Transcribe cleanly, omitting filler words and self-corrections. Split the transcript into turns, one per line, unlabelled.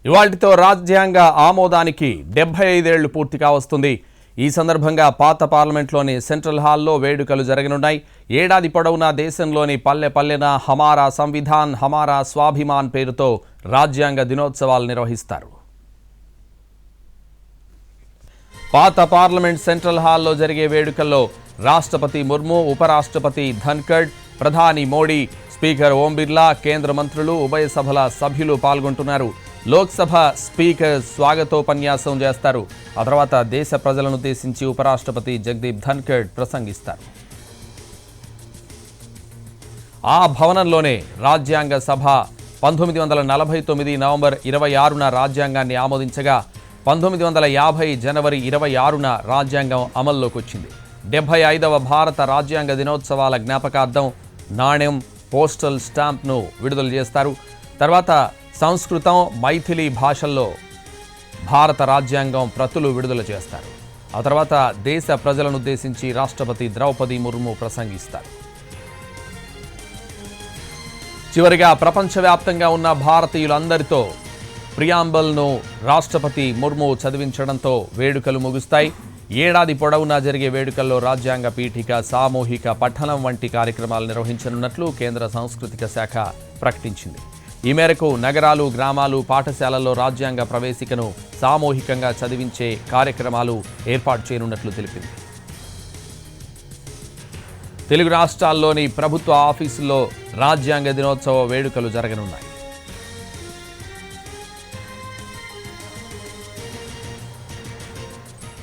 ఇవాల్టితో రాజ్యాంగ ఆమోదానికి 75 ఏళ్లు పూర్తి కావస్తుంది. ఈ సందర్భంగా పాత పార్లమెంట్లోని సెంట్రల్ హాల్లో వేడుకలు జరగనున్నాయి. ఏడాది పొడవునా దేశంలోని పల్లె పల్లెన హమారా సంవిధాన్ హమారా స్వాభిమాన్ పేరుతో రాజ్యాంగ దినోత్సవాలు నిర్వహిస్తారు. పాత పార్లమెంట్ సెంట్రల్ హాల్లో జరిగే వేడుకల్లో రాష్ట్రపతి ముర్ము, ఉపరాష్ట్రపతి ధన్ఖడ్, ప్రధాని మోడీ, స్పీకర్ ఓం బిర్లా, కేంద్ర మంత్రులు, ఉభయ సభల సభ్యులు పాల్గొంటున్నారు. లోక్సభ స్పీకర్ స్వాగతోపన్యాసం చేస్తారు. ఆ తర్వాత దేశ ప్రజలను ఉద్దేశించి ఉపరాష్ట్రపతి జగదీప్ ధన్ఖడ్ ప్రసంగిస్తారు. ఆ భవనంలోనే రాజ్యాంగ సభ 1949 నవంబర్ 26న రాజ్యాంగాన్ని ఆమోదించగా 1950 జనవరి 26న రాజ్యాంగం అమల్లోకి వచ్చింది. 75వ భారత రాజ్యాంగ దినోత్సవాల జ్ఞాపకార్థం నాణ్యం, పోస్టల్ స్టాంప్ను విడుదల చేస్తారు. తర్వాత సంస్కృతం, మైథిలి భాషల్లో భారత రాజ్యాంగం ప్రతులు విడుదల చేస్తారు. ఆ తర్వాత దేశ ప్రజలను ఉద్దేశించి రాష్ట్రపతి ద్రౌపది ముర్ము ప్రసంగిస్తారు. చివరిగా ప్రపంచవ్యాప్తంగా ఉన్న భారతీయులందరితో ప్రియాంబల్ను రాష్ట్రపతి ముర్ము చదివించడంతో వేడుకలు ముగుస్తాయి. ఏడాది పొడవునా జరిగే వేడుకల్లో రాజ్యాంగ పీఠిక, సామూహిక పఠనం వంటి కార్యక్రమాలు నిర్వహించనున్నట్లు కేంద్ర సాంస్కృతిక శాఖ ప్రకటించింది. ఈ మేరకు నగరాలు, గ్రామాలు, పాఠశాలల్లో రాజ్యాంగ ప్రవేశికను సామూహికంగా చదివించే కార్యక్రమాలు ఏర్పాటు చేయనున్నట్లు తెలిపింది. తెలుగు రాష్ట్రాల్లోని ప్రభుత్వ ఆఫీసుల్లో రాజ్యాంగ దినోత్సవ వేడుకలు జరగనున్నాయి.